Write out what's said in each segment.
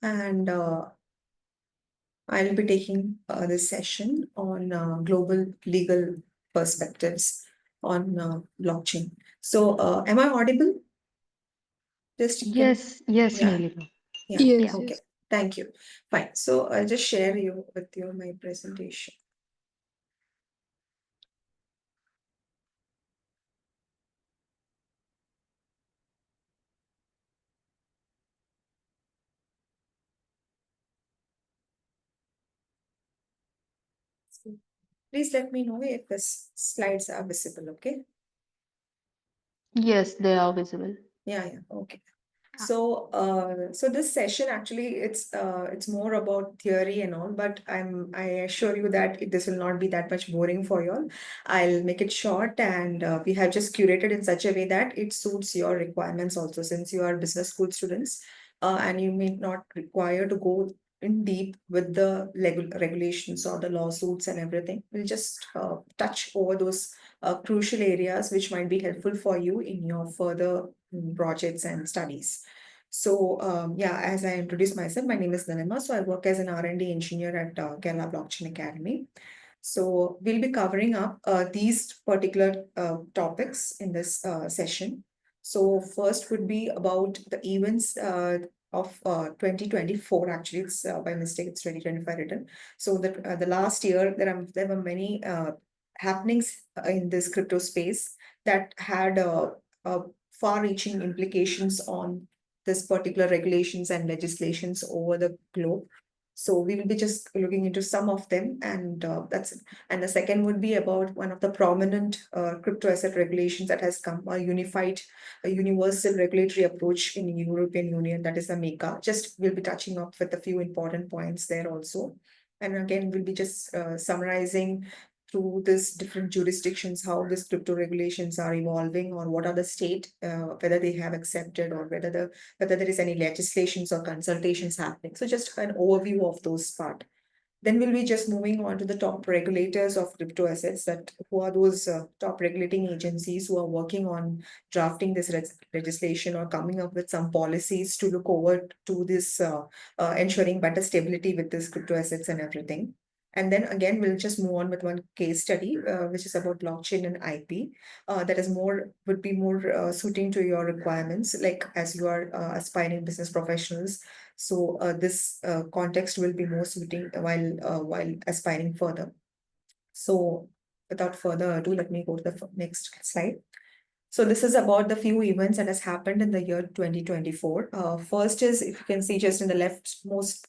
and I'll be taking this session on global legal perspectives on blockchain. So, am I audible? Just you can, Yes, yeah, Neelima. yeah, Yeah. Yes. okay. Thank you. Fine. So, I'll just share you with you my presentation. So, please let me know if the slides are visible. Okay. Yes, they are visible. Yeah. Okay. So this session actually it's more about theory and all, but I assure you that this will not be that much boring for you all. I'll make it short, and we have just curated in such a way that it suits your requirements also, since you are business school students, and you may not require to go in deep with the regulations or the lawsuits and everything. We'll just touch over those crucial areas which might be helpful for you in your further projects and studies. So yeah, as I introduce myself, my name is Nalima. So I work as an R&D engineer at Kerala Blockchain Academy. So we'll be covering up these particular topics in this session. So first would be about the events of 2024. Actually, it's by mistake, it's 2025 written. So the last year there were many happenings in this crypto space that had far-reaching implications on this particular regulations and legislations over the globe. So we will be just looking into some of them, and that's it. And the second would be about one of the prominent crypto asset regulations that has come, a universal regulatory approach in European Union, that is the MiCA. Just we'll be touching up with a few important points there also. And again, we'll be just summarizing through this different jurisdictions, how these crypto regulations are evolving, or what are the state, whether they have accepted, or whether there is any legislations or consultations happening. So just an overview of those part. Then we'll be just moving on to the top regulators of crypto assets, that who are those top regulating agencies who are working on drafting this legislation or coming up with some policies to look over to this ensuring better stability with this crypto assets and everything. And then again, we'll just move on with one case study, which is about blockchain and IP. That is would be more suiting to your requirements, like as you are aspiring business professionals. So this context will be more suiting while aspiring further. So without further ado, let me go to the next slide. So this is about the few events that has happened in the year 2024. First is, if you can see just in the leftmost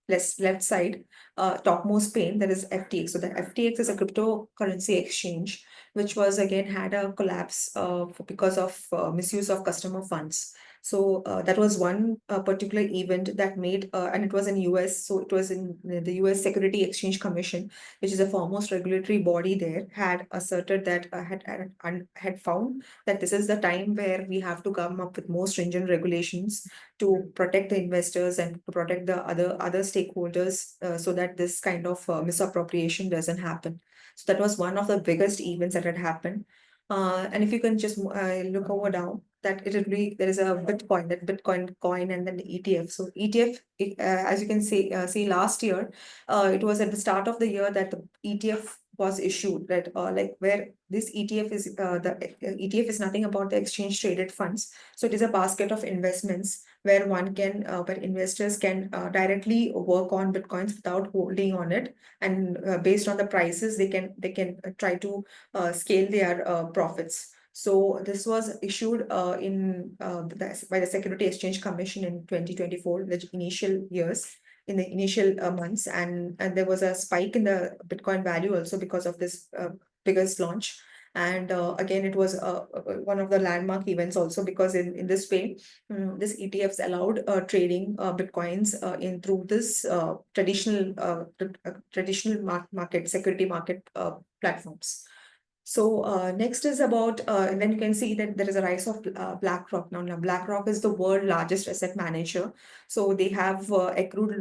left side, topmost pane, there is FTX. So the FTX is a cryptocurrency exchange, which was again had a collapse because of misuse of customer funds. So that was one particular event that made, and it was in US. So it was in the US Security Exchange Commission, which is a foremost regulatory body there, had asserted that had found that this is the time where we have to come up with more stringent regulations to protect the investors and to protect the other stakeholders, so that this kind of misappropriation doesn't happen. So that was one of the biggest events that had happened. And if you can just look over down, that it will be, there is a Bitcoin, that Bitcoin coin, and then the ETF. So ETF, as you can see last year, it was at the start of the year that the ETF was issued, that like where this ETF is the ETF is nothing about the exchange traded funds. So it is a basket of investments where where investors can directly work on Bitcoins without holding on it, and based on the prices, they can try to scale their profits. So this was issued by the Security Exchange Commission in 2024, the initial years, in the initial months, and there was a spike in the Bitcoin value also because of this biggest launch. And again, it was one of the landmark events also, because in this way, this ETFs allowed trading Bitcoins in through this traditional market, security market platforms. So next is about, and then you can see that there is a rise of BlackRock. Now, BlackRock is the world largest asset manager. So they have accrued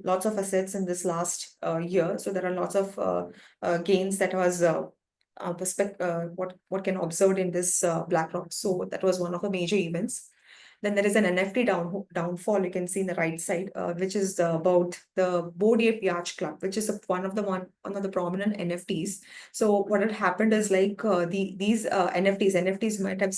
lots of assets in this last year. So there are lots of gains that was what can observed in this BlackRock. So that was one of the major events. Then there is an NFT downfall, you can see in the right side, which is about the Bored Ape Yacht Club, which is one of the prominent NFTs. So what had happened is like these NFTs might have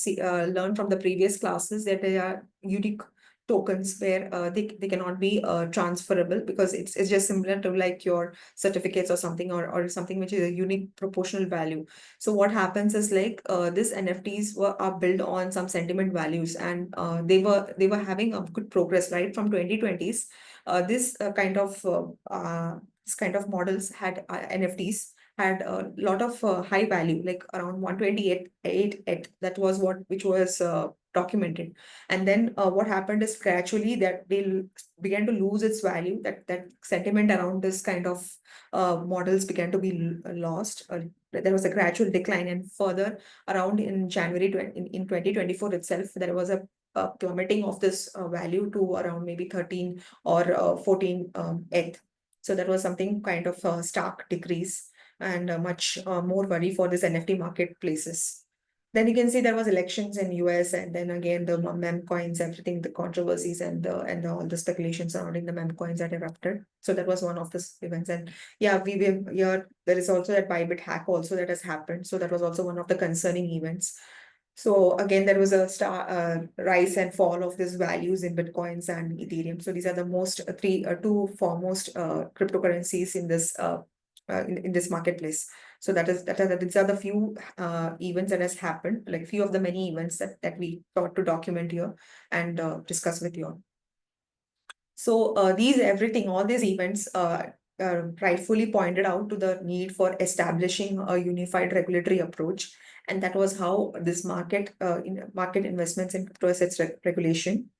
learned from the previous classes that they are unique tokens where they cannot be transferable, because it's just similar to like your certificates or something, or something which is a unique proportional value. So what happens is like these NFTs are built on some sentiment values, and they were having a good progress right from 2020s. This kind of models had NFTs had a lot of high value, like around 128 that was which was documented. And then what happened is gradually that they began to lose its value, that sentiment around this kind of models began to be lost. There was a gradual decline, and further around in January in 2024 itself, there was a plummeting of this value to around maybe 13 or 14 ETH. So that was something kind of a stark decrease, and much more worry for this NFT marketplaces. Then you can see there was elections in US, and then again the meme coins, everything, the controversies and all the speculation surrounding the meme coins that erupted. So that was one of the events. And yeah, there is also that Bybit hack also that has happened. So that was also one of the concerning events. So again, there was a rise and fall of these values in Bitcoins and Ethereum. So these are the two foremost cryptocurrencies in this marketplace. So these are the few events that has happened, like few of the many events that we thought to document here and discuss with you all. So all these events rightfully pointed out to the need for establishing a unified regulatory approach, and that was how this market investments in crypto assets regulation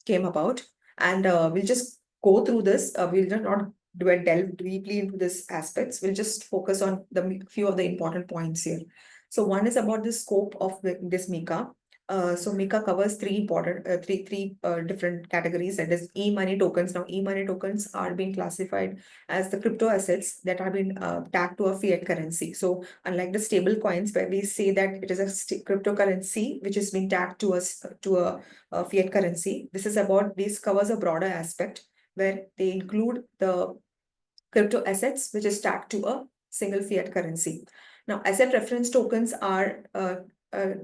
came about. And we'll just go through this. We'll just not delve deeply into these aspects. We'll just focus on the few of the important points here. So one is about the scope of this MiCA. So MiCA covers three different categories. That is e-money tokens. Now, e-money tokens are being classified as the crypto assets that have been tagged to a fiat currency. So unlike the stable coins, where we say that it is a cryptocurrency which is being tagged to a fiat currency, this covers a broader aspect where they include the crypto assets which is tagged to a single fiat currency. Now, asset reference tokens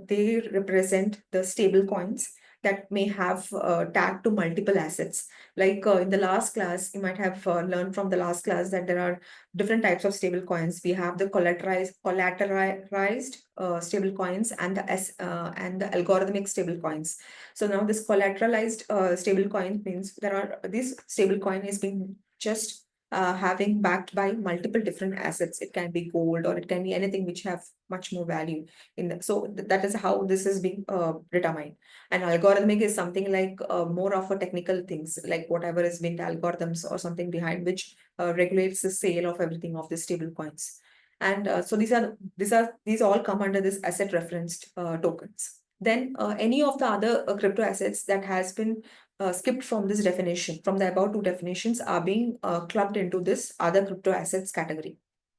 they represent the stable coins that may have tagged to multiple assets. Like in the last class, you might have learned from the last class that there are different types of stable coins. We have the collateralized stable coins and the algorithmic stable coins. So now this collateralized stable coin means this stable coin is being just having backed by multiple different assets. It can be gold, or it can be anything which have much more value so that is how this is being determined. And algorithmic is something like more of a technical things, like whatever is being the algorithms or something behind which regulates the sale of everything of the stable coins. And so these all come under this asset referenced tokens. Then any of the other crypto assets that has been skipped from this definition, from the above two definitions, are being clubbed into this other crypto assets category.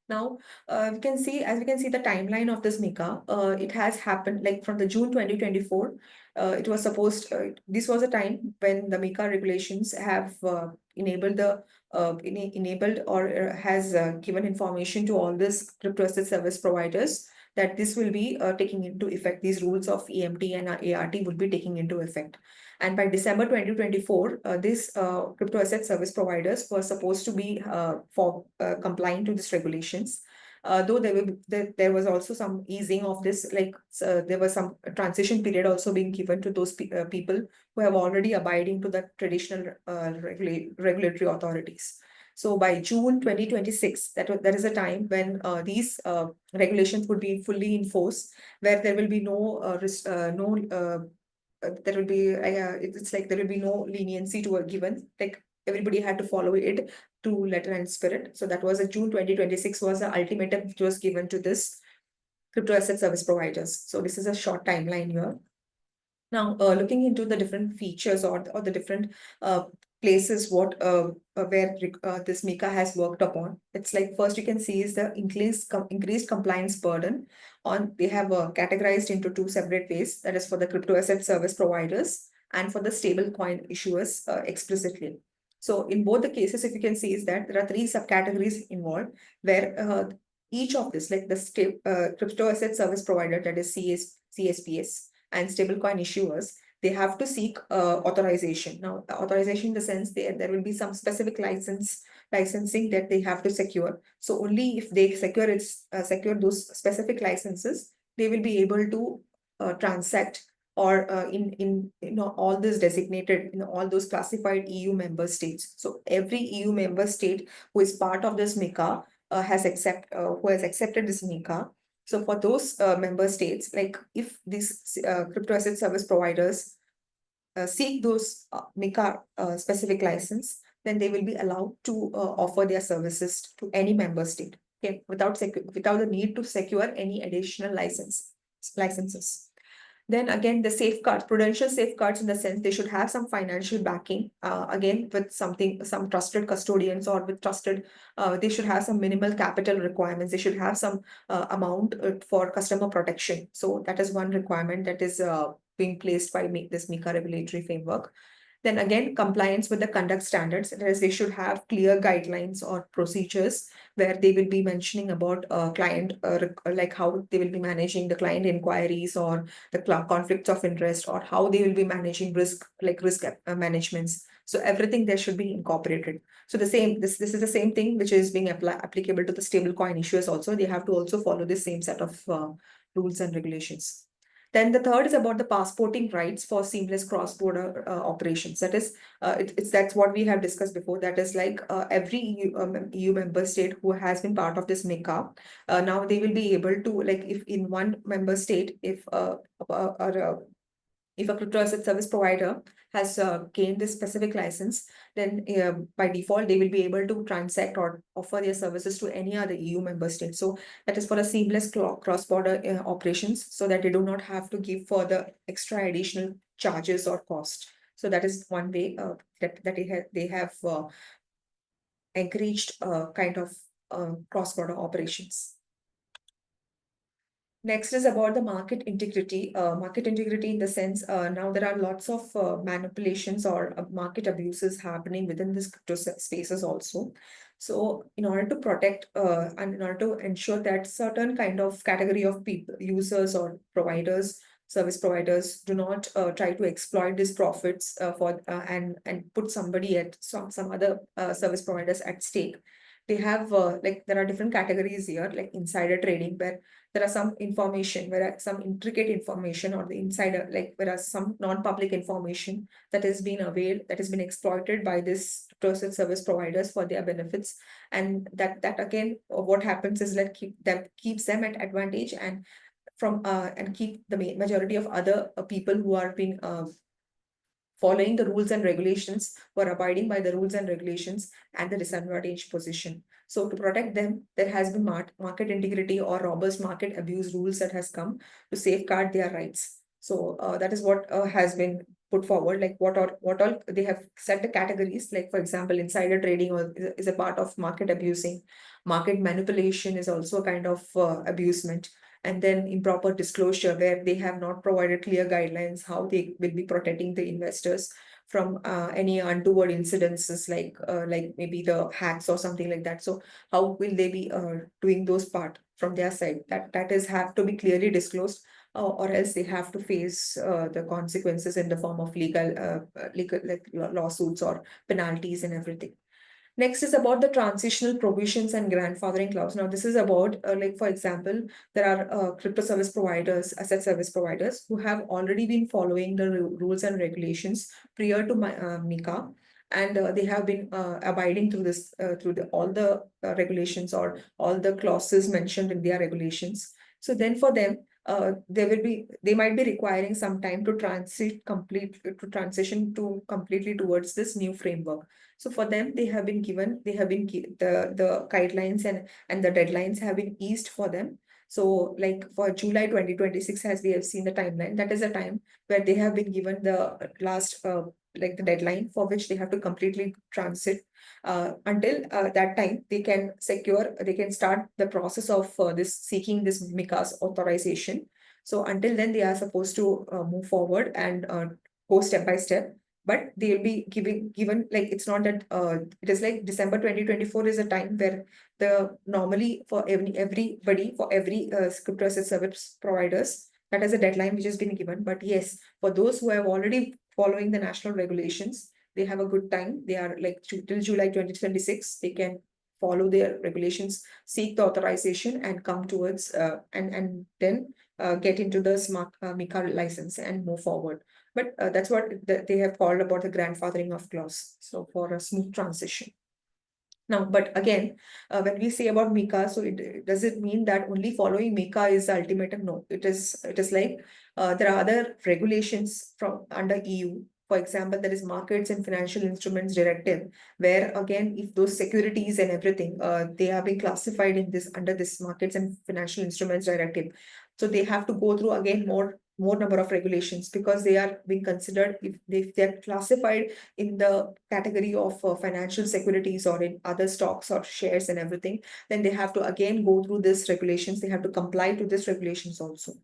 Now, as we can see the timeline of this MiCA, it has happened like from the June 2024. This was a time when the MiCA regulations have enabled or has given information to all these crypto asset service providers that this will be taking into effect. These rules of EMT and ART would be taking into effect. And by December 2024, these crypto asset service providers were supposed to be compliant to these regulations. Though there was also some easing of this, there was some transition period also being given to those people who have already abiding to the traditional regulatory authorities. So by June 2026, that is a time when these regulations would be fully enforced, where there will be there will be it's like there will be no leniency to a given, like everybody had to follow it to letter and spirit. So that was a June 2026 was the ultimatum which was given to this crypto asset service providers. So this is a short timeline here. Now, looking into the different features or the different places where this MiCA has worked upon. It's like first you can see is the increased compliance burden they have categorized into two separate ways. That is for the crypto asset service providers and for the stable coin issuers explicitly. So in both the cases, if you can see, is that there are three subcategories involved where each of this, like the crypto asset service provider, that is CSPS, and stablecoin issuers, they have to seek authorization. Now, authorization in the sense there will be some specific licensing that they have to secure. So only if they secure those specific licenses, they will be able to transact or in all this designated in all those classified EU member states. So every EU member state who is part of this MiCA who has accepted this MiCA. So for those member states, like if these crypto asset service providers seek those MiCA specific license, then they will be allowed to offer their services to any member state, okay, without the need to secure any additional licenses. Then again, the safeguards, prudential safeguards in the sense they should have some financial backing, again, with some trusted custodians or with trusted, they should have some minimal capital requirements. They should have some amount for customer protection. So that is one requirement that is being placed by this MiCA regulatory framework. Then again, compliance with the conduct standards, that is, they should have clear guidelines or procedures where they will be mentioning about client, like how they will be managing the client inquiries or the conflicts of interest, or how they will be managing risk, like risk managements. So everything there should be incorporated. So this is the same thing which is being applicable to the stablecoin issuers also. They have to also follow the same set of rules and regulations. Then the third is about the passporting rights for seamless cross-border operations. That is, that's what we have discussed before. That is like every EU member state who has been part of this MiCA, now they will be able to, like, if in one member state, if a crypto asset service provider has gained this specific license, then by default, they will be able to transact or offer their services to any other EU member state. So that is for a seamless cross-border operations, so that they do not have to give for the extra additional charges or cost. So that is one way that they have encouraged kind of cross-border operations. Next is about the market integrity. Market integrity in the sense, now there are lots of manipulations or market abuses happening within this crypto spaces also. So in order to protect and in order to ensure that certain kind of category of people, users or providers, service providers do not try to exploit these profits and put somebody at some other service providers at stake. They have like there are different categories here, like insider trading, where there are some information, where some intricate information or the insider, like there are some non-public information that has been availed, that has been exploited by this trusted service providers for their benefits. And that again, what happens is that keeps them at advantage and keep the majority of other people who are being following the rules and regulations, who are abiding by the rules and regulations at the disadvantaged position. So to protect them, there has been market integrity or robust market abuse rules that has come to safeguard their rights. So that is what has been put forward, like what all they have set the categories, like for example, insider trading is a part of market abusing. Market manipulation is also a kind of abusement. And then improper disclosure, where they have not provided clear guidelines how they will be protecting the investors from any untoward incidences, like maybe the hacks or something like that. So how will they be doing those part from their side? That is have to be clearly disclosed, or else they have to face the consequences in the form of legal like lawsuits or penalties and everything. Next is about the transitional provisions and grandfathering clause. Now, this is about, like, for example, there are crypto service providers, asset service providers who have already been following the rules and regulations prior to MiCA. And they have been abiding through this, all the regulations or all the clauses mentioned in their regulations. So then for them, they might be requiring some time to transition to completely towards this new framework. So for them, the guidelines and the deadlines have been eased for them. So like for July 2026, as we have seen the timeline, that is a time where they have been given the last like the deadline for which they have to completely transit. Until that time, they can start the process of seeking this MiCA's authorization. So until then, they are supposed to move forward and go step by step, but they'll be given, like, it's not that it is like December 2024 is a time where the normally for everybody, for every crypto asset service providers, that is a deadline which has been given. But yes, for those who have already following the national regulations, they have a good time. They are like till July 2026, they can follow their regulations, seek the authorization, and come towards and then get into the smart Mika license and move forward. But that's what they have called about the grandfathering of clause. So for a smooth transition. Now, but again, when we say about Mika, so does it mean that only following Mika is the ultimatum? No, it is like there are other regulations from under EU. For example, there is Markets and Financial Instruments Directive, where again, if those securities and everything, they have been classified in this under this Markets and Financial Instruments Directive. So they have to go through again more number of regulations, because they are being considered, if they're classified in the category of financial securities or in other stocks or shares and everything, then they have to again go through this regulations. They have to comply to this regulations also.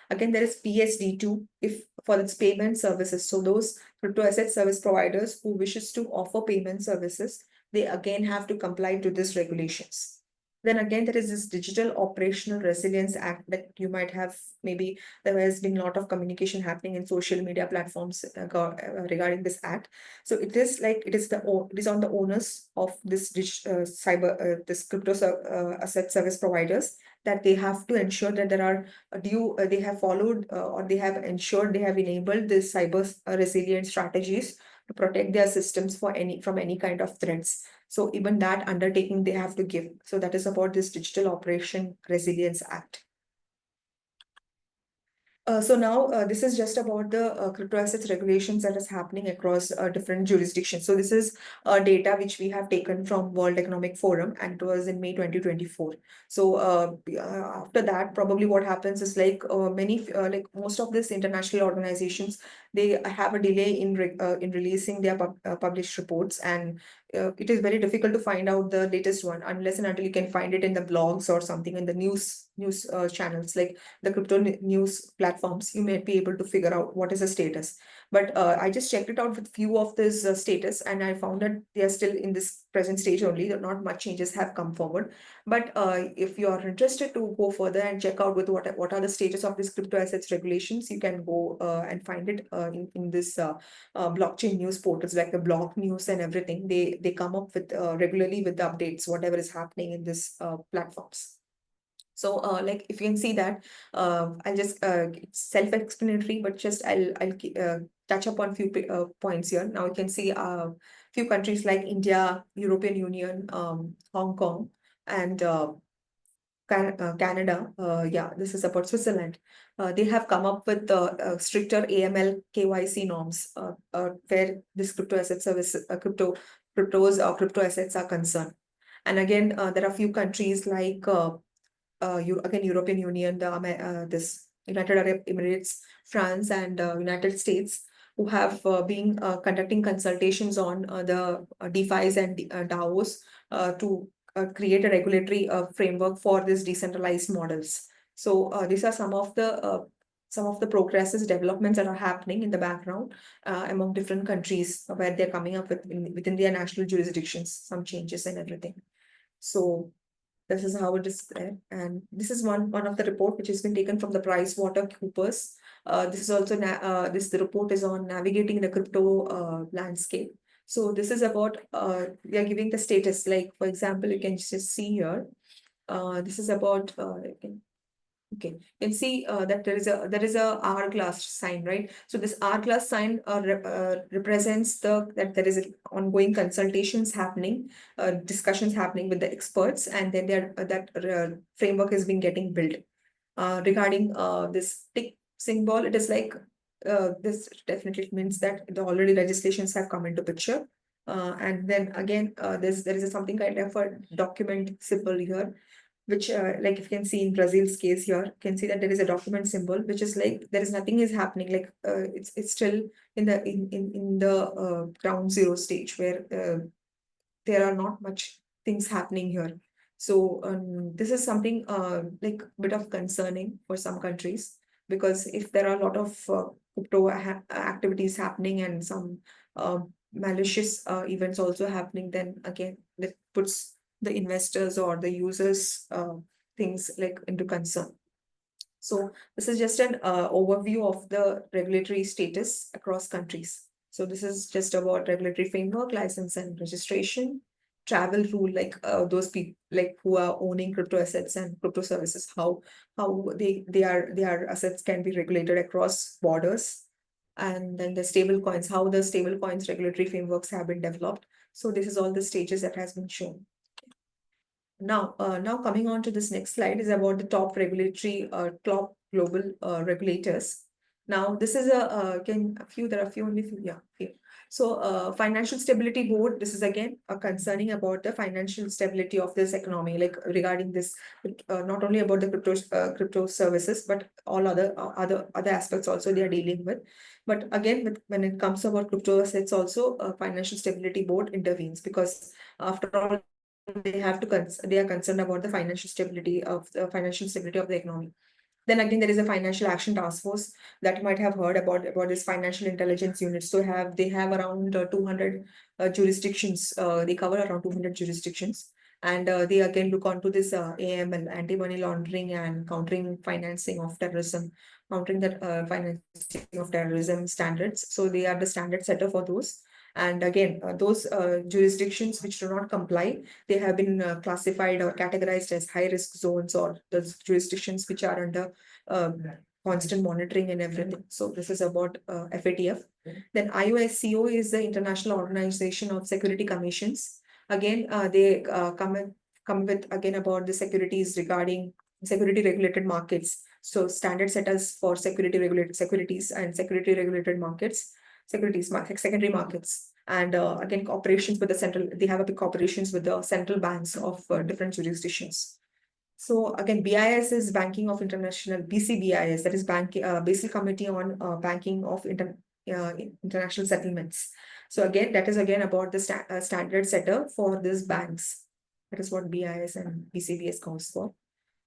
Again, there is PSD2 if for its payment services. So those crypto asset service providers who wishes to offer payment services, they again have to comply to this regulations. Then again, there is this Digital Operational Resilience Act that you might have, maybe there has been a lot of communication happening in social media platforms regarding this act. So it is like it is on the owners of this this crypto asset service providers, that they have to ensure that there are they have followed or they have ensured they have enabled this cyber resilient strategies to protect their systems from any kind of threats. So even that undertaking they have to give. So that is about this Digital Operation Resilience Act. So now this is just about the crypto assets regulations that is happening across different jurisdictions. So this is data which we have taken from World Economic Forum, and it was in May 2024. So after that, probably what happens is like like most of these international organizations, they have a delay in releasing their published reports, and it is very difficult to find out the latest one unless and until you can find it in the blogs or something in the news channels like the crypto news platforms. You may be able to figure out what is the status. But I just checked it out with few of this status, and I found that they are still in this present stage only. Not much changes have come forward. But if you are interested to go further and check out with what are the status of these crypto assets regulations, you can go and find it in this blockchain news portals like the Block News and everything. They come up with regularly with the updates, whatever is happening in this platforms. So like if you can see that, I'll just it's self-explanatory, but just I'll touch upon few points here. Now you can see few countries like India, European Union, Hong Kong, and Canada. Yeah, this is about Switzerland. They have come up with stricter AML KYC norms where this crypto asset service, cryptos or crypto assets are concerned. And again, there are few countries like again European Union, this United Arab Emirates, France, and United States, who have been conducting consultations on the DeFi's and DAOs to create a regulatory framework for these decentralized models. So these are some of the progresses, developments that are happening in the background among different countries where they're coming up with within their national jurisdictions, some changes and everything. So this is how it is there. And this is one of the report which has been taken from the PricewaterhouseCoopers. This is also the report is on navigating the crypto landscape. So this is about we are giving the status. Like for example, you can just see here. This is about okay, you can see that there is a hourglass sign, right? So this hourglass sign represents that there is ongoing consultations happening, discussions happening with the experts, and then that framework is being getting built. Regarding this tick symbol, it is like this definitely means that the already legislations have come into picture. And then again, there is something kind of a document symbol here, which like if you can see in Brazil's case here, you can see that there is a document symbol, which is like there is nothing is happening. Like it's still in the ground zero stage where there are not much things happening here. So this is something like a bit of concerning for some countries, because if there are a lot of crypto activities happening and some malicious events also happening, then again that puts the investors or the users things like into concern. So this is just an overview of the regulatory status across countries. So this is just about regulatory framework, license and registration, travel rule, like those people like who are owning crypto assets and crypto services, how their assets can be regulated across borders, and then the stable coins, how the stable coins regulatory frameworks have been developed. So this is all the stages that has been shown. Now coming on to this next slide is about the top regulatory top global regulators. Now this is there are a few only few, yeah, few. So Financial Stability Board, this is again concerning about the financial stability of this economy, like regarding this, not only about the crypto services, but all other aspects also they are dealing with. But again, when it comes about crypto assets, also Financial Stability Board intervenes, because after all, they are concerned about the financial stability of the economy. Then again, there is a financial action task force that you might have heard about this financial intelligence unit. So they have around 200 jurisdictions. They cover around 200 jurisdictions, and they again look onto this AML, anti-money laundering and countering financing of terrorism, countering that financing of terrorism standards. So they are the standard setter for those. And again, those jurisdictions which do not comply, they have been classified or categorized as high risk zones, or the jurisdictions which are under constant monitoring and everything. So this is about FATF. Then IOSCO is the International Organization of Security Commissions. Again, they come with again about the securities regarding security regulated markets. So standard setters for security regulated securities and security regulated markets, secondary markets. And again, cooperations with the central, they have a big cooperations with the central banks of different jurisdictions. So again, BIS is Banking of International, BCBIS, that is Basel Committee on Banking of International Settlements. So again, that is again about the standard setter for these banks. That is what BIS and BCBS calls for.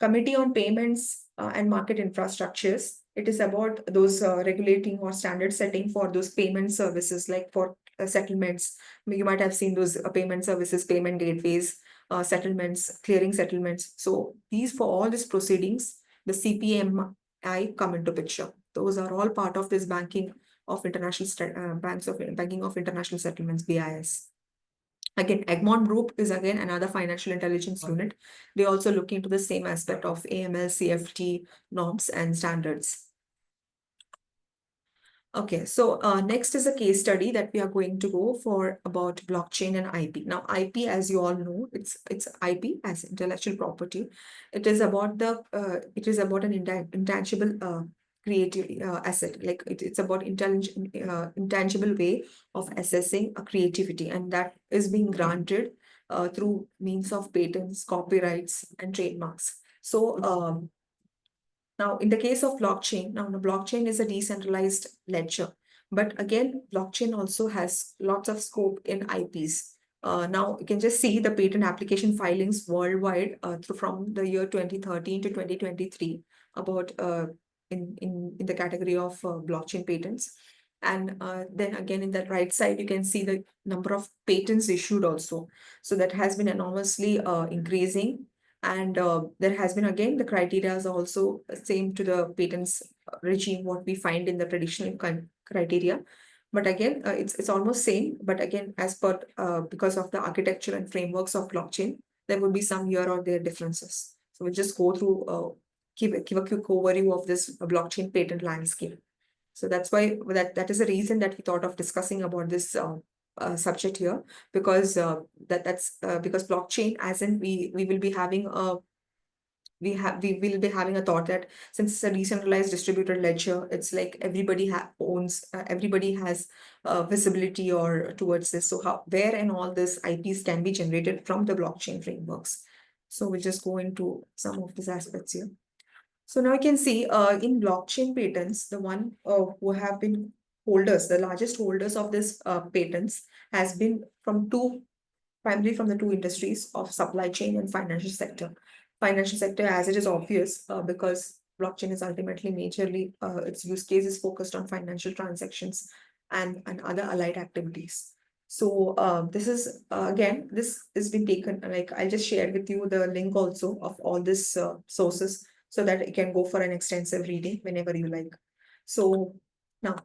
Committee on Payments and Market Infrastructures. It is about those regulating or standard setting for those payment services, like for settlements. You might have seen those payment services, payment gateways, settlements, clearing settlements. So these, for all these proceedings, the CPMI come into picture. Those are all part of this banking of international banking of international settlements, BIS. Again, Egmont Group is again another financial intelligence unit. They also look into the same aspect of AML, CFT norms and standards. Okay, so next is a case study that we are going to go for about blockchain and IP. Now, IP, as you all know, it's IP as intellectual property. It is about an intangible creative asset. Like it's about intangible way of assessing a creativity, and that is being granted through means of patents, copyrights, and trademarks. So now, in the case of blockchain, now the blockchain is a decentralized ledger, but again, blockchain also has lots of scope in IPs. Now, you can just see the patent application filings worldwide from the year 2013 to 2023 about in the category of blockchain patents. And then again, in the right side, you can see the number of patents issued also. So that has been enormously increasing. And there has been, again, the criteria is also same to the patents regime, what we find in the traditional criteria. But again, it's almost same. But again, as per because of the architecture and frameworks of blockchain, there would be some here or there differences. So we'll just go through, give a quick overview of this blockchain patent landscape. So that's why that is the reason that we thought of discussing about this subject here, because that's because blockchain, as in we will be having a we will be having a thought that since it's a decentralized distributed ledger, it's like everybody owns, everybody has visibility or towards this. So where and all this IPs can be generated from the blockchain frameworks. So we'll just go into some of these aspects here. So now you can see in blockchain patents, the one who have been holders, the largest holders of this patents has been primarily from the two industries of supply chain and financial sector. Financial sector, as it is obvious, because blockchain is ultimately majorly, its use case is focused on financial transactions and other allied activities. So this is again, this has been taken, like I'll just share with you the link also of all these sources so that you can go for an extensive reading whenever you like. So now,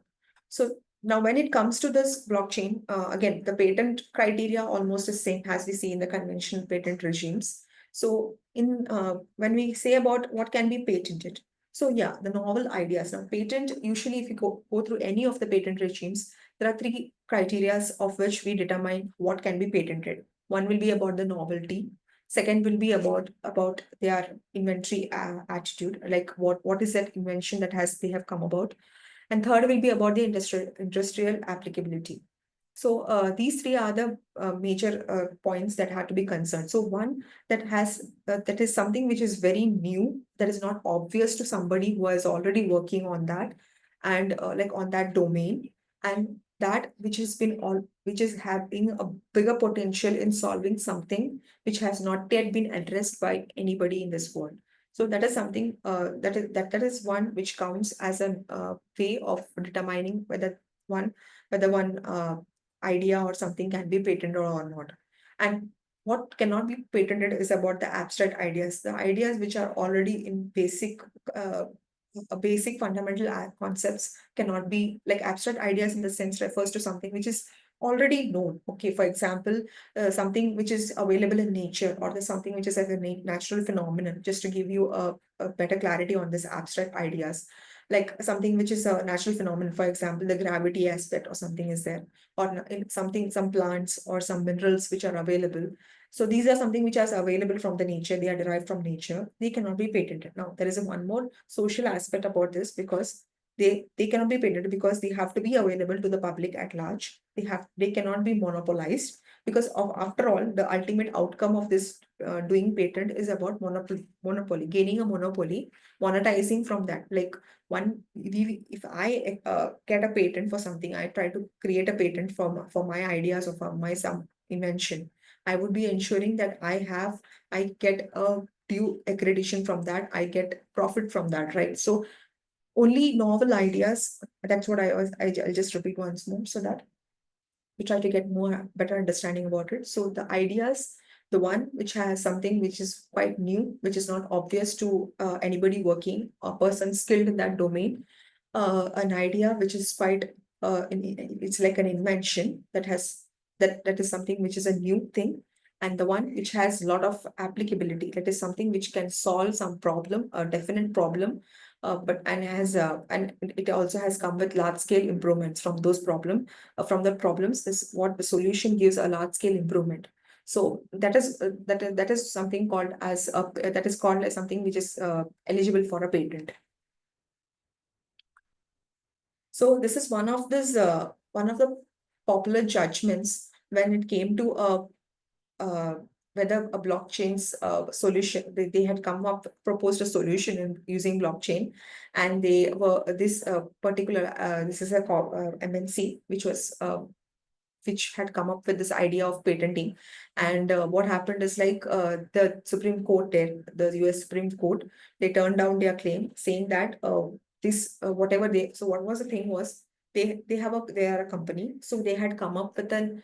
so now when it comes to this blockchain, again, the patent criteria almost the same as we see in the conventional patent regimes. So in when we say about what can be patented, so yeah, the novel ideas. Now, patent, usually if you go through any of the patent regimes, there are three criteria of which we determine what can be patented. One will be about the novelty. Second will be about their inventory attitude, like what is that invention that has they have come about. And third will be about the industrial applicability. So these three are the major points that have to be concerned. So one that is something which is very new, that is not obvious to somebody who is already working on that and like on that domain, and that which has been all which is having a bigger potential in solving something which has not yet been addressed by anybody in this world. So that is something that is one which counts as a way of determining whether one idea or something can be patented or not. And what cannot be patented is about the abstract ideas, the ideas which are already in uh, basic fundamental concepts cannot be, like abstract ideas in the sense refers to something which is already known. Okay, for example, something which is available in nature, or there's something which is like a natural phenomenon, just to give you a better clarity on this abstract ideas. Like something which is a natural phenomenon, for example, the gravity aspect or something is there, or in something, some plants or some minerals which are available. So these are something which are available from the nature, they are derived from nature, they cannot be patented. Now, there is a one more social aspect about this, because they cannot be patented because they have to be available to the public at large. They cannot be monopolized, because of, after all, the ultimate outcome of this doing patent is about monopoly, gaining a monopoly, monetizing from that. Like if I get a patent for something, I try to create a patent for my ideas or for my some invention, I would be ensuring that I get a due accreditation from that, I get profit from that, right? So only novel ideas, that's what I'll just repeat once more so that we try to get more better understanding about it. So the ideas, the one which has something which is quite new, which is not obvious to anybody working, a person skilled in that domain, an idea which is quite it's like an invention that is something which is a new thing, and the one which has a lot of applicability, that is something which can solve some problem, a definite problem, but and it also has come with large scale improvements from those from the problems. This what the solution gives a large scale improvement. So that is something called as that is called as something which is eligible for a patent. So this is one of the popular judgments when it came to uh, whether a blockchain's solution, they had come up, proposed a solution in using blockchain, and they were this particular this is a MNC which had come up with this idea of patenting. And what happened is like the Supreme Court there, the US Supreme Court, they turned down their claim, saying that this whatever they, so what was the thing was, they are a company, so they had come up with an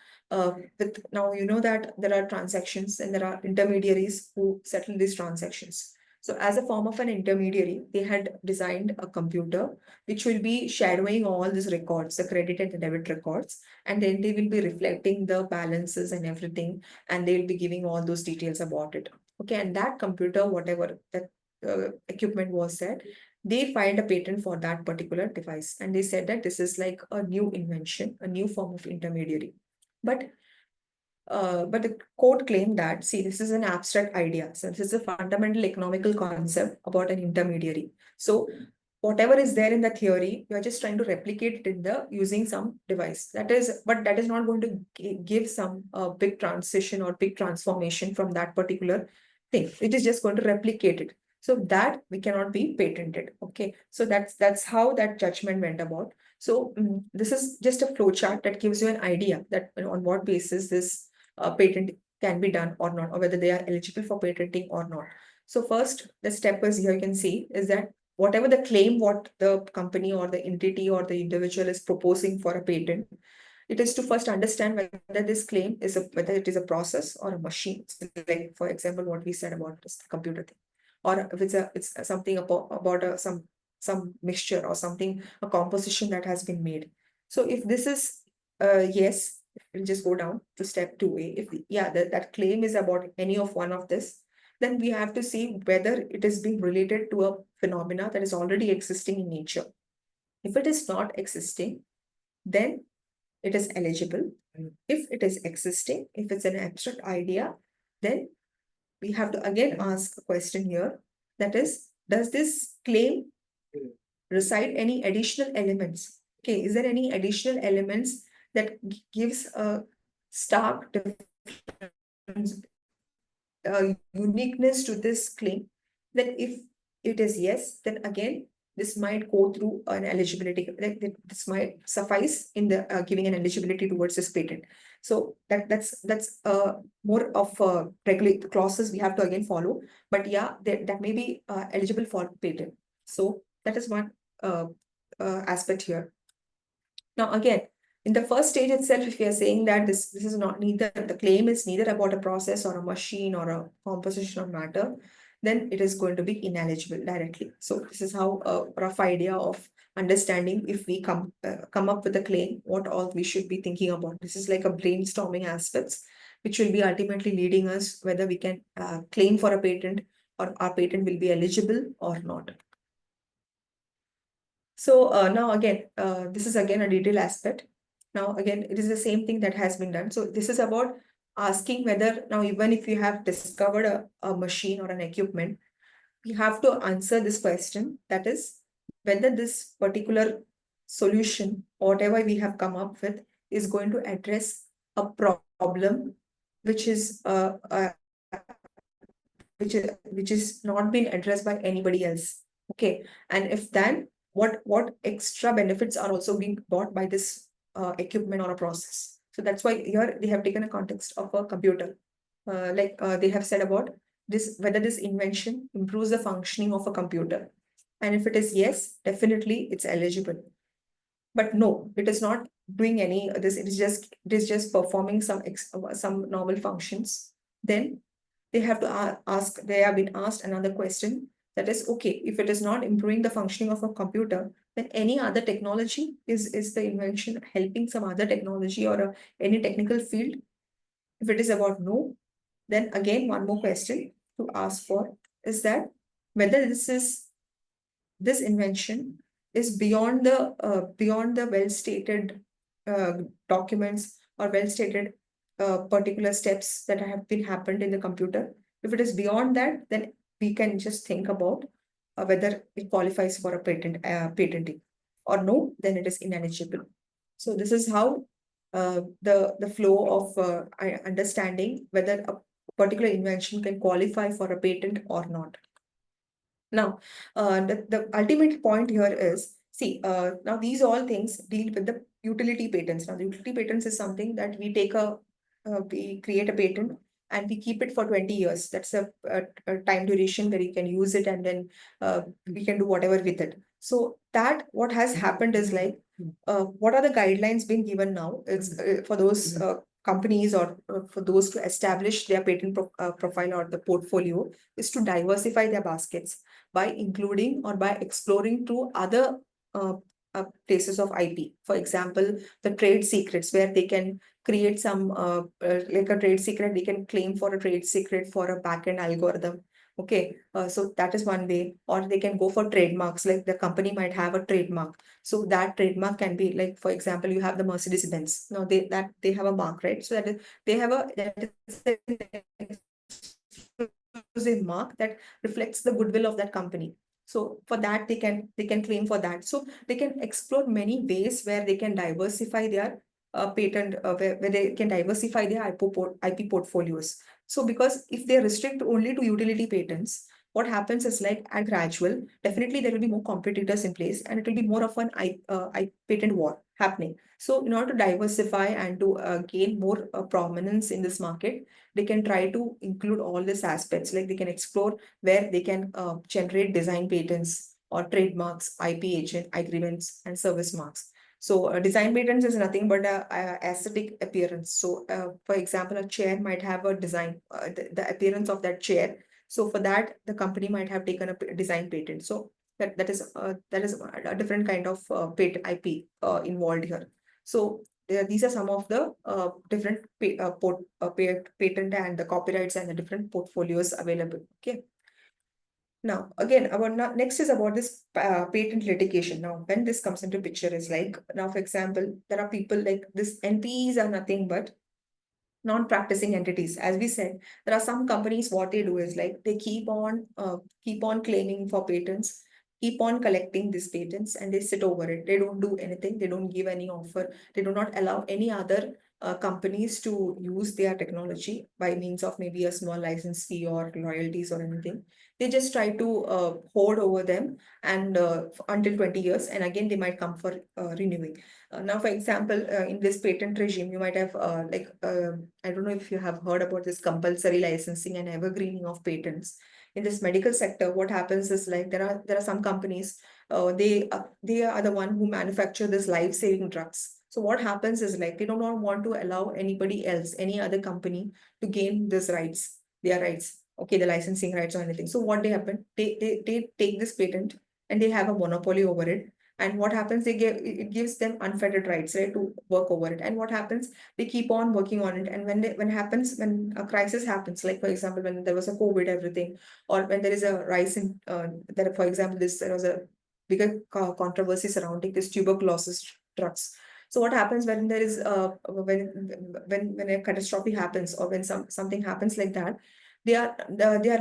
with, now you know that there are transactions and there are intermediaries who settle these transactions. So as a form of an intermediary, they had designed a computer which will be shadowing all these records, the credit and the debit records, and then they will be reflecting the balances and everything, and they will be giving all those details about it. Okay, and that computer, whatever that equipment was there, they filed a patent for that particular device, and they said that this is like a new invention, a new form of intermediary. But the court claimed that, see, this is an abstract idea. So this is a fundamental economical concept about an intermediary. So whatever is there in the theory, you're just trying to replicate it in the using some device. But that is not going to give some big transition or big transformation from that particular thing. It is just going to replicate it. So that we cannot be patented. Okay. So that's how that judgment went about. So this is just a flow chart that gives you an idea that on what basis this patent can be done or not, or whether they are eligible for patenting or not. So first, the step is here you can see is that whatever the claim, what the company or the entity or the individual is proposing for a patent, it is to first understand whether this claim is whether it is a process or a machine. So like for example, what we said about this computer thing, or if it's something about some mixture or something, a composition that has been made. So if this is yes, we'll just go down to step 2A. If yeah, that claim is about any of one of this, then we have to see whether it is being related to a phenomena that is already existing in nature. If it is not existing, then it is eligible. If it is existing, if it's an abstract idea, then we have to again ask a question here. That is, does this claim recite any additional elements? Okay, is there any additional elements that gives a stark difference, uniqueness to this claim? Then if it is yes, then again, this might go through an eligibility, like this might suffice in the giving an eligibility towards this patent. So that's more of regulate clauses we have to again follow. But yeah, that may be eligible for patent. So that is one aspect here. Now, again, in the first stage itself, if we are saying that this is not neither, the claim is neither about a process or a machine or a composition of matter, then it is going to be ineligible directly. So this is how a rough idea of understanding if we come up with a claim, what all we should be thinking about. This is like a brainstorming aspects, which will be ultimately leading us whether we can claim for a patent or our patent will be eligible or not. So now again, this is again a detail aspect. Now again, it is the same thing that has been done. So this is about asking whether now even if you have discovered a machine or an equipment, we have to answer this question. That is whether this particular solution, whatever we have come up with, is going to address a problem which is which is not being addressed by anybody else. Okay, and if then what extra benefits are also being bought by this equipment or a process. So that's why here they have taken a context of a computer. They have said about this, whether this invention improves the functioning of a computer. And if it is yes, definitely it's eligible. But no, it is not doing any this. It is just performing some normal functions. Then they have to ask. They have been asked another question. That is okay. If it is not improving the functioning of a computer, then any other technology is the invention helping some other technology or any technical field. If it is about no, then again one more question to ask for is that whether this invention is beyond the well stated documents or well stated particular steps that have been happened in the computer. If it is beyond that, then we can just think about whether it qualifies for a patenting or no, then it is ineligible. So this is how the flow of understanding whether a particular invention can qualify for a patent or not. Now, the ultimate point here is, see, now these all things deal with the utility patents. Now, the utility patents is something that we create a patent and we keep it for 20 years. That's a time duration where you can use it and then we can do whatever with it. So that what has happened is like, what are the guidelines being given now? It's for those companies or for those to establish their patent profile or the portfolio is to diversify their baskets by including or by exploring to other places of IP. For example, the trade secrets where they can create some like a trade secret, they can claim for a trade secret for a backend algorithm. Okay, so that is one way, or they can go for trademarks, like the company might have a trademark. So that trademark can be like, for example, you have the Mercedes-Benz. Now they have a mark, right? So that is, they have that is a mark that reflects the goodwill of that company. So for that, they can claim for that. So they can explore many ways where they can diversify their patent, where they can diversify their IP portfolios. So because if they restrict only to utility patents, what happens is like at gradual, definitely there will be more competitors in place and it will be more of an IP patent war happening. So in order to diversify and to gain more prominence in this market, they can try to include all these aspects, like they can explore where they can generate design patents, or trademarks, IP agent, agreements, and service marks. So design patents is nothing but a aesthetic appearance. So for example, a chair might have a design, the appearance of that chair. So for that, the company might have taken a design patent. So that is a different kind of patent IP involved here. So these are some of the different patent and the copyrights and the different portfolios available. Okay. Now, again, our next is about this patent litigation. Now, when this comes into picture is like, now, for example, there are people like this NPEs are nothing but non-practicing entities. As we said, there are some companies, what they do is like they keep on claiming for patents, keep on collecting these patents, and they sit over it. They don't do anything. They don't give any offer. They do not allow any other companies to use their technology by means of maybe a small license fee or royalties or anything. They just try to hoard over them and until 20 years, and again they might come for renewing. Now, for example, in this patent regime, you might have I don't know if you have heard about this compulsory licensing and evergreening of patents. In this medical sector, what happens is like there are some companies, they are the one who manufacture this life-saving drugs. So what happens is like they do not want to allow anybody else, any other company, to gain this rights, their rights, okay, the licensing rights or anything. So what they happen, they take this patent and they have a monopoly over it. And what happens, it gives them unfettered rights, right, to work over it. And what happens, they keep on working on it. And when a crisis happens, like for example, when there was a COVID, everything, or when there is a rise in that, for example, there was a bigger controversy surrounding this tuberculosis drugs. So what happens when there is when a catastrophe happens, or when something happens like that, they are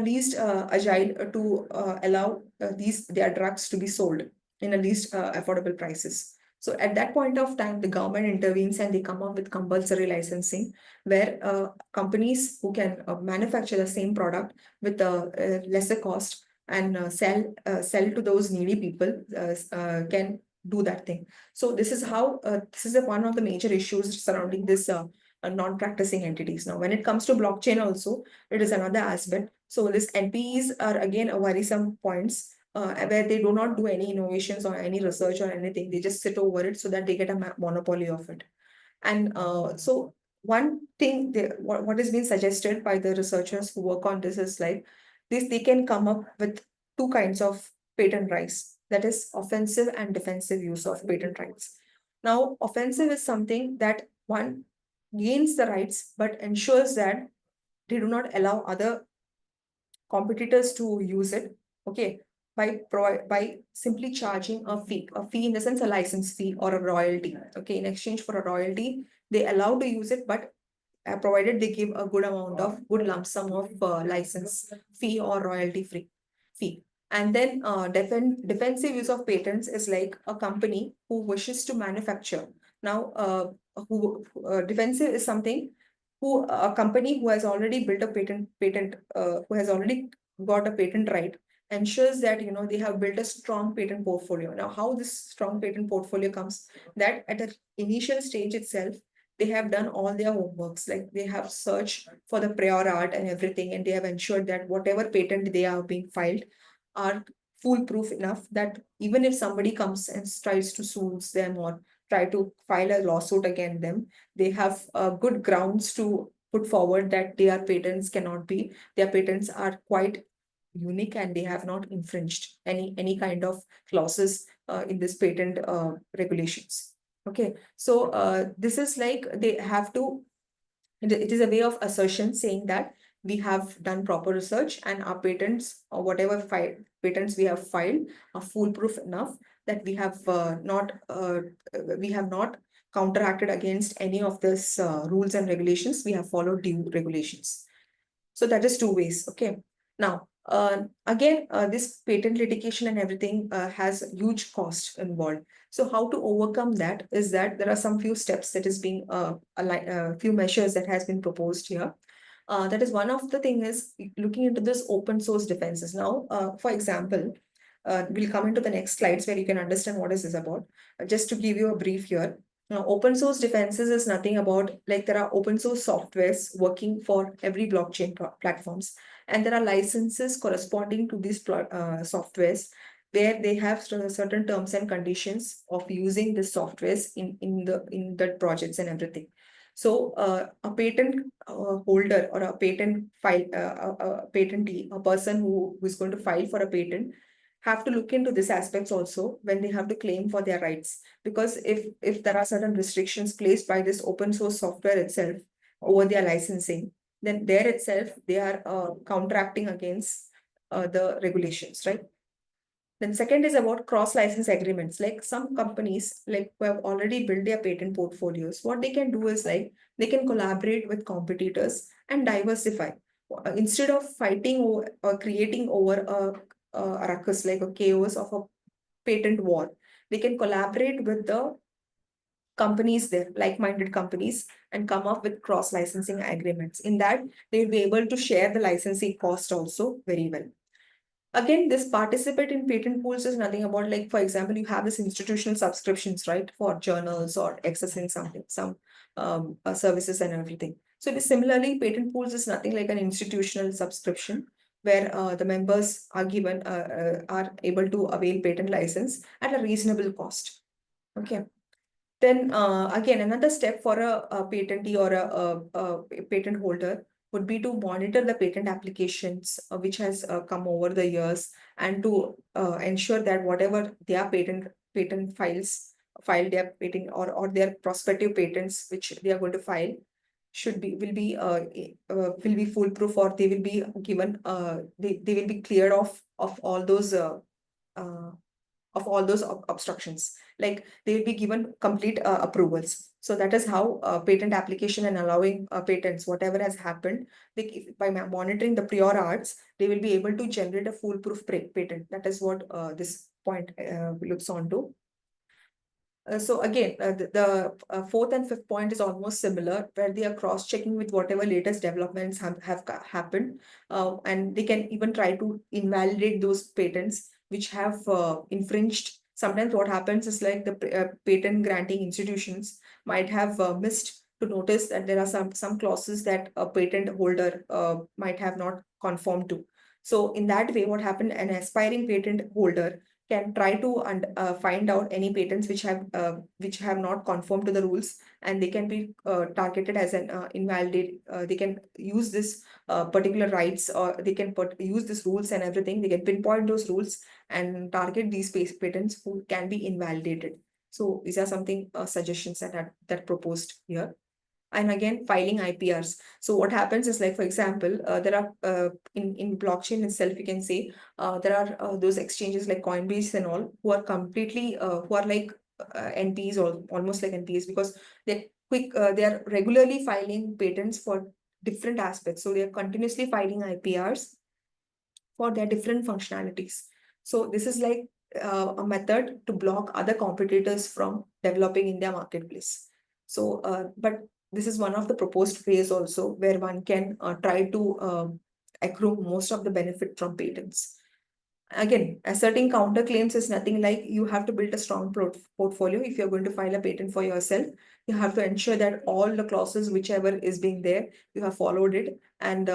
least agile to allow their drugs to be sold in a least affordable prices. So at that point of time, the government intervenes and they come up with compulsory licensing, where companies who can manufacture the same product with a lesser cost and sell to those needy people can do that thing. So this is how this is one of the major issues surrounding this non-practicing entities. Now, when it comes to blockchain, also it is another aspect. So this NPEs are again a worrisome points where they do not do any innovations or any research or anything. They just sit over it so that they get a monopoly of it. And so one thing what has been suggested by the researchers who work on this is like this, they can come up with two kinds of patent rights, that is offensive and defensive use of patent rights. Now, offensive is something that one gains the rights but ensures that they do not allow other competitors to use it, okay, by simply charging a fee in the sense a license fee or a royalty, okay. In exchange for a royalty, they allow to use it, but provided they give a good lump sum of license fee or royalty free fee. And then defensive use of patents is like a company who wishes to manufacture. Now, defensive is something who a company who has already built a patent who has already got a patent right ensures that they have built a strong patent portfolio. Now, how this strong patent portfolio comes, that at the initial stage itself, they have done all their homeworks, like they have searched for the prior art and everything, and they have ensured that whatever patent they are being filed are foolproof enough that even if somebody comes and tries to sue them or try to file a lawsuit against them, they have good grounds to put forward that their patents are quite unique and they have not infringed any kind of clauses in this patent regulations. Okay, so this is like they have to, it is a way of assertion saying that we have done proper research and our patents or whatever patents we have filed are foolproof enough that we have not counteracted against any of this rules and regulations. We have followed due regulations. So that is two ways. Okay. Now, again, this patent litigation and everything has huge cost involved. So how to overcome that is that there are some few steps that is being few measures that has been proposed here. That is one of the thing is looking into this open source defenses. Now, for example, we'll come into the next slides where you can understand what is this about. Just to give you a brief here. Now, open source defenses is nothing about like there are open source softwares working for every blockchain platforms, and there are licenses corresponding to these softwares where they have certain terms and conditions of using the softwares in the projects and everything. So a patent holder or a patent file, a patentee, a person who is going to file for a patent, have to look into these aspects also when they have to claim for their rights. Because if there are certain restrictions placed by this open source software itself over their licensing, then there itself they are counteracting against the regulations, right? Then second is about cross-license agreements. Like some companies, like who have already built their patent portfolios, what they can do is like they can collaborate with competitors and diversify. Instead of fighting or creating over a ruckus, like a chaos of a patent war, they can collaborate with the companies there, like-minded companies, and come up with cross-licensing agreements. In that, they'll be able to share the licensing cost also very well. Again, this participate in patent pools is nothing about, like, for example, you have this institutional subscriptions, right, for journals or accessing something, some services and everything. So it is similarly, patent pools is nothing like an institutional subscription where the members are given, are able to avail patent license at a reasonable cost. Okay. Then again, another step for a patentee or a patent holder would be to monitor the patent applications which has come over the years, and to ensure that whatever their patent file their patent, or their prospective patents which they are going to file, should be will be foolproof, or they will be given they will be cleared of all those uh, obstructions. Like they will be given complete approvals. So that is how patent application and allowing patents, whatever has happened, by monitoring the prior arts, they will be able to generate a foolproof patent. That is what this point looks on to. So again, the fourth and fifth point is almost similar, where they are cross-checking with whatever latest developments have happened, and they can even try to invalidate those patents which have infringed. Sometimes what happens is like the patent granting institutions might have missed to notice that there are some clauses that a patent holder might have not conformed to. So in that way, what happened, an aspiring patent holder can try to find out any patents which have not conformed to the rules, and they can be targeted as an invalidate. They can use this particular rights, or they can use these rules and everything. They can pinpoint those rules and target these patents who can be invalidated. So these are something suggestions that proposed here. And again, filing IPRs. So what happens is, like, for example, there are in blockchain itself, you can say there are those exchanges like Coinbase and all, who are completely who are like NPs, or almost like NPs, because they are regularly filing patents for different aspects. So they are continuously filing IPRs for their different functionalities. So this is like a method to block other competitors from developing in their marketplace. So, but this is one of the proposed ways also, where one can try to accrue most of the benefit from patents. Again, asserting counterclaims is nothing like you have to build a strong portfolio. If you're going to file a patent for yourself, you have to ensure that all the clauses, whichever is being there, you have followed it. And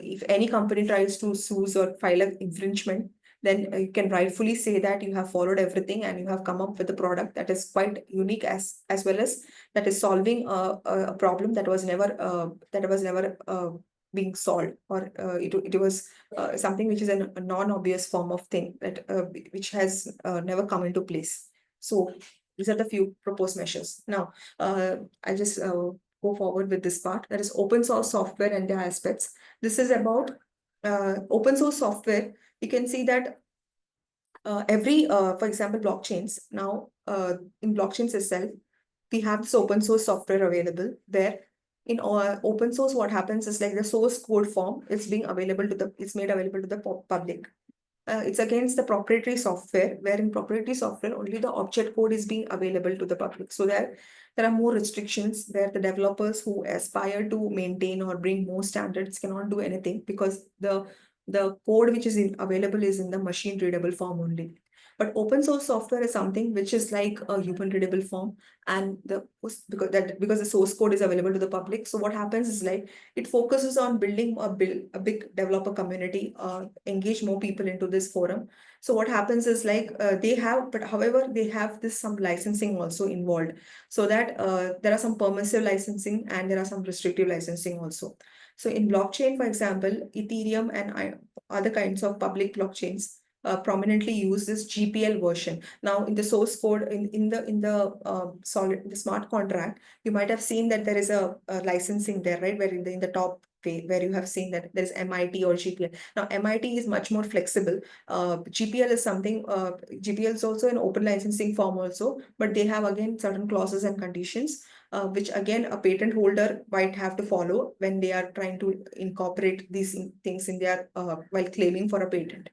if any company tries to sue or file an infringement, then you can rightfully say that you have followed everything and you have come up with a product that is quite unique, as well as that is solving a problem that was never being solved, or it was something which is a non-obvious form of thing that which has never come into place. So these are the few proposed measures. Now, I'll just go forward with this part. That is open source software and their aspects. This is about open source software. You can see that for example, blockchains. Now, in blockchains itself, we have this open source software available, where in open source, what happens is like the source code form is being available it's made available to the public. It's against the proprietary software, where in proprietary software, only the object code is being available to the public. So there are more restrictions, where the developers who aspire to maintain or bring more standards cannot do anything, because the code which is available is in the machine readable form only. But open source software is something which is like a human readable form, and because the source code is available to the public. So what happens is like it focuses on building a big developer community, engage more people into this forum. So what happens is like but however, they have this some licensing also involved, so that there are some permissive licensing and there are some restrictive licensing also. So in blockchain, for example, Ethereum and other kinds of public blockchains prominently use this GPL version. Now, in the source code, the smart contract, you might have seen that there is a licensing there, right? Where in the top page, where you have seen that there is MIT or GPL. Now, MIT is much more flexible. GPL is something. GPL is also an open licensing form also, but they have again certain clauses and conditions. Which again a patent holder might have to follow when they are trying to incorporate these things in their while claiming for a patent.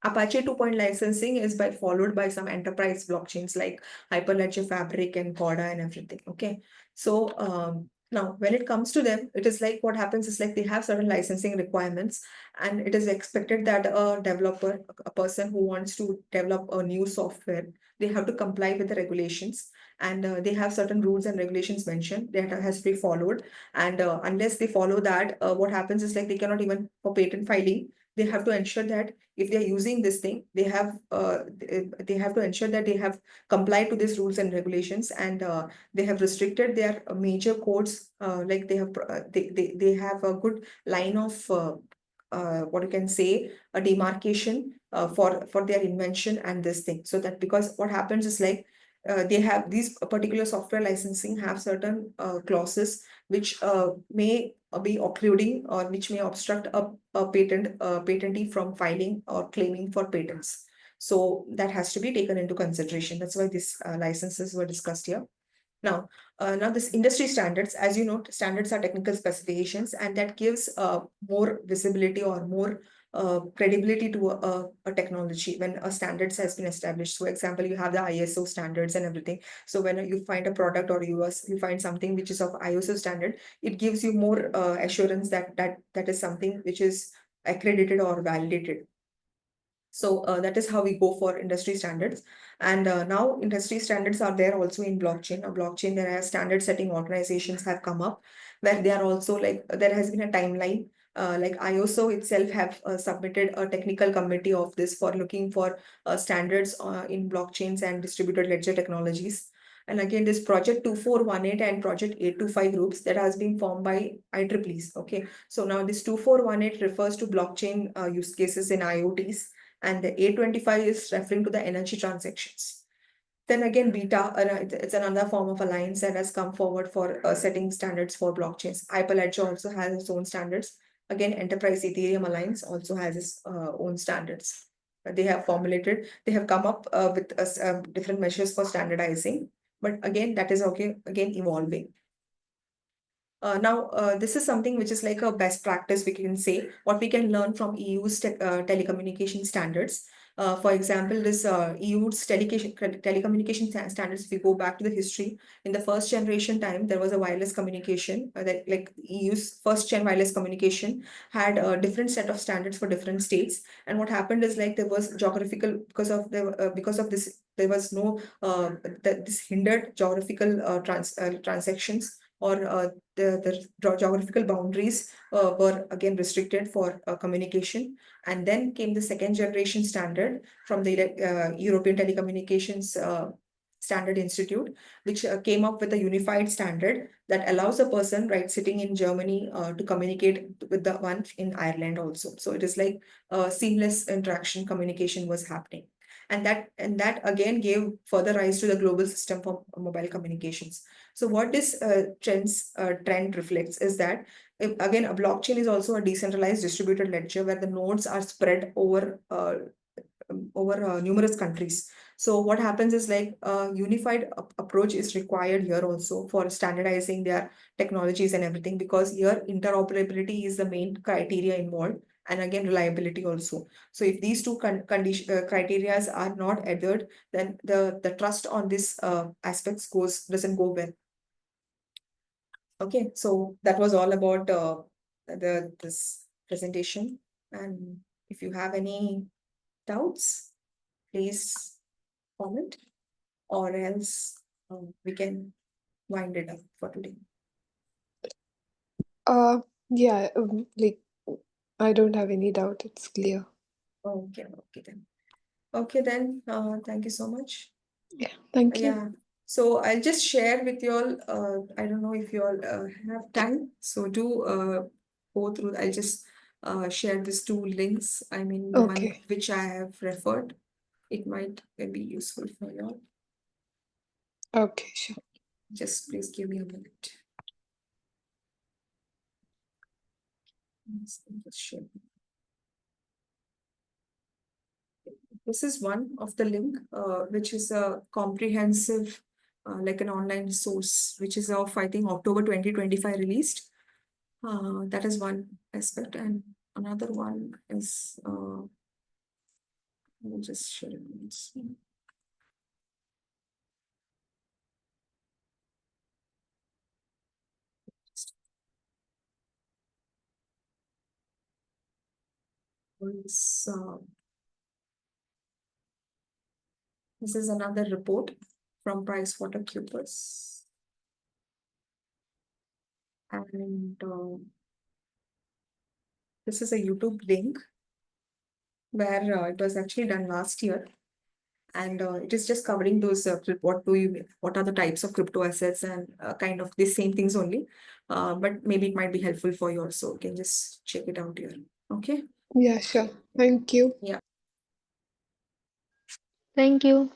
Apache 2.0 licensing is followed by some enterprise blockchains like Hyperledger Fabric and Corda and everything. Okay. So now when it comes to them, it is like what happens is like they have certain licensing requirements, and it is expected that a developer, a person who wants to develop a new software, they have to comply with the regulations, and they have certain rules and regulations mentioned that has to be followed. And unless they follow that, what happens is like they cannot even for patent filing, they have to ensure that if they're using this thing, they have to ensure that they have complied to these rules and regulations, and they have restricted their major codes. Like they have a good line of what you can say, a demarcation for their invention and this thing. So that because what happens is like they have these particular software licensing have certain clauses which may be occluding or which may obstruct a patentee from filing or claiming for patents. So that has to be taken into consideration. That's why these licenses were discussed here. Now this industry standards, as you know, standards are technical specifications, and that gives more visibility or more credibility to a technology when a standards has been established. So, example, you have the ISO standards and everything. So when you find a product or you find something which is of ISO standard, it gives you more assurance that is something which is accredited or validated. So that is how we go for industry standards. And now industry standards are there also in blockchain. A blockchain, there are standard setting organizations have come up where they are also like, there has been a timeline. Like IOSO itself have submitted a technical committee of this for looking for standards in blockchains and distributed ledger technologies. And again, this project 2418 and project 825 groups that has been formed by IEEEs. Okay. So now this 2418 refers to blockchain use cases in IoTs, and the A25 is referring to the energy transactions. Then again, Beta, it's another form of alliance that has come forward for setting standards for blockchains. Hyperledger also has its own standards. Again, Enterprise Ethereum Alliance also has its own standards. They have come up with different measures for standardizing. But again, that is okay, again, evolving. This is something which is like a best practice, we can say, what we can learn from EU's telecommunication standards. For example, this EU's telecommunication standards, if we go back to the history, in the first generation time, there was a wireless communication, that like EU's first gen wireless communication had a different set of standards for different states. And what happened is like there was geographical, because of this, there was no, this hindered geographical transactions, or the geographical boundaries were again restricted for communication. And then came the second generation standard from the European Telecommunications Standard Institute, which came up with a unified standard that allows a person, right, sitting in Germany to communicate with the one in Ireland also. So it is like seamless interaction communication was happening. And that again gave further rise to the global system for mobile communications. So what this trend reflects is that, again, a blockchain is also a decentralized distributed ledger where the nodes are spread over numerous countries. So what happens is like a unified approach is required here also for standardizing their technologies and everything, because here interoperability is the main criteria involved, and again reliability also. So if these two criteria are not adhered, then the trust on this aspects doesn't go well. Okay, so that was all about this presentation. And if you have any doubts, please comment, or else we can wind it up for today. Uh, yeah, like I don't have any doubt. It's clear. Okay, okay then. Okay then. Thank you so much. Yeah, thank you. Yeah. So I'll just share with you all. I don't know if you all have time. So do go through. I'll just share these two links. I mean, the one Okay. which I have referred. It might be useful for you all. Okay, sure. Just please give me a minute. Yes, I'll just share. This is one of the link, which is a comprehensive, like an online source, which is of, I think, October 2025 released. That is one aspect. And another one is, I'll just share it. This, this is another report from PricewaterhouseCoopers. And this is a YouTube link where it was actually done last year. And it is just covering those what are the types of crypto assets and kind of the same things only. But maybe it might be helpful for you also. You can just check it out here. Okay. Yeah, sure. Thank you. Yeah. Thank you.